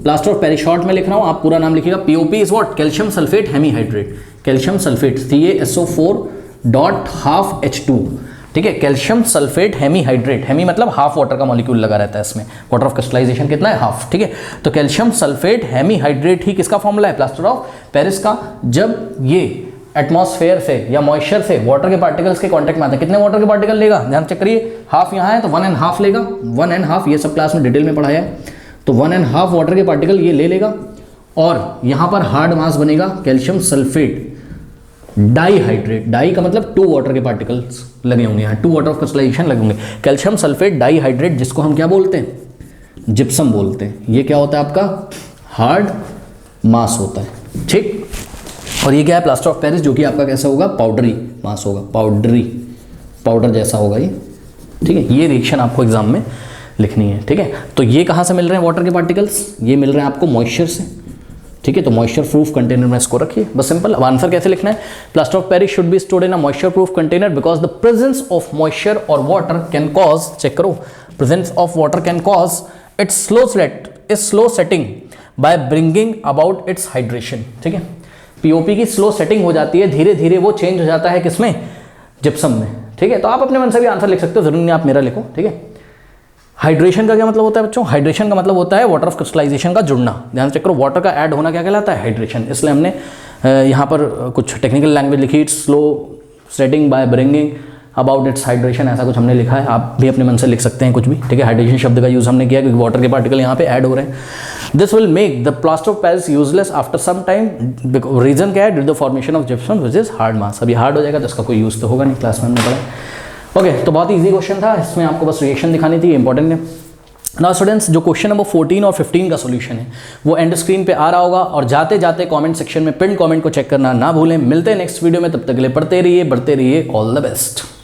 plaster of Paris, short में लिख रहा हूँ, आप पूरा नाम लिखिएगा। POP is what, calcium sulphate hemihydrate, calcium sulphate CaSO4.12H2, ठीक है। कैल्शियम सल्फेट हेमीहाइड्रेट, हेमी मतलब हाफ वाटर का मॉलिक्यूल लगा रहता है इसमें, वाटर ऑफ क्रिस्टलाइजेशन कितना है, हाफ, ठीक है। तो कैल्शियम सल्फेट हेमीहाइड्रेट ही किसका फॉर्मूला है, प्लास्टर ऑफ पेरिस का। जब ये एटमॉस्फेयर से या मॉइस्चर से वाटर के पार्टिकल्स के कांटेक्ट में आता है, कितने वाटर के पार्टिकल लेगा, ध्यान चेक करिए। हाफ यहाँ है तो 1.5 लेगा, 1.5, ये सब क्लास में डिटेल में पढ़ाया है। तो 1.5 वाटर के पार्टिकल ये ले लेगा और यहाँ पर हार्ड मास बनेगा कैल्शियम सल्फेट डाईहाइड्रेट, डाई का मतलब 2 वाटर के पार्टिकल्स लगे होंगे यहाँ, 2 वाटर ऑफ क्रिस्टलाइजेशन लगे होंगे। कैल्शियम सल्फेट डाईहाइड्रेट, जिसको हम क्या बोलते हैं, जिप्सम बोलते हैं। ये क्या होता है आपका, हार्ड मास होता है, ठीक। और ये क्या है, प्लास्टर ऑफ पेरिस, जो कि आपका कैसा होगा, पाउडरी मास होगा, पाउडर जैसा होगा ये, ठीक है। ये रिएक्शन आपको एग्जाम में लिखनी है, ठीक है। तो ये कहाँ से मिल रहे हैं वाटर के पार्टिकल्स, ये मिल रहे हैं आपको मॉइस्चर से, ठीक है। तो मॉइस्चर प्रूफ कंटेनर में इसको रखिए, बस सिंपल। अब आंसर कैसे लिखना है, plaster of Paris should be stored in a moisture proof container because the presence of moisture और वाटर कैन कॉज, चेक करो, presence of water can cause it's slow setting by bringing about it's hydration, ठीक है। पीओपी की स्लो सेटिंग हो जाती है, धीरे धीरे वो चेंज हो जाता है किसमें, जिप्सम में, ठीक है। तो आप अपने मन से भी आंसर लिख सकते हो, जरूरी नहीं आप मेरा लिखो, ठीक है। हाइड्रेशन का क्या मतलब होता है बच्चों, हाइड्रेशन का मतलब होता है वाटर ऑफ क्रिस्टलाइजेशन का जुड़ना। ध्यान चेक करो, वाटर का ऐड होना क्या कहलाता है, हाइड्रेशन। इसलिए हमने यहाँ पर कुछ टेक्निकल लैंग्वेज लिखी, it's slow setting by bringing about it's hydration, ऐसा कुछ हमने लिखा है। आप भी अपने मन से लिख सकते हैं कुछ भी, ठीक है। हाइड्रेशन शब्द का यूज हमने किया क्योंकि वाटर के पार्टिकल यहाँ पे ऐड हो रहे हैं। This will make the plaster of Paris useless after some time, reason क्या है, due to the formation of gypsum which is hard mass. अभी हार्ड हो जाएगा तो इसका कोई यूज तो होगा नहीं, क्लास में हमने पढ़ा। ओके, तो बहुत ईजी क्वेश्चन था, इसमें आपको बस रिएक्शन दिखानी थी, इंपॉर्टेंट है। नाउ स्टूडेंट्स, जो क्वेश्चन नंबर 14 और 15 का सॉल्यूशन है वो एंड स्क्रीन पे आ रहा होगा, और जाते जाते कमेंट सेक्शन में पिन कमेंट को चेक करना ना भूलें। मिलते हैं नेक्स्ट वीडियो में, तब तक के लिए पढ़ते रहिए, बढ़ते रहिए, ऑल द बेस्ट।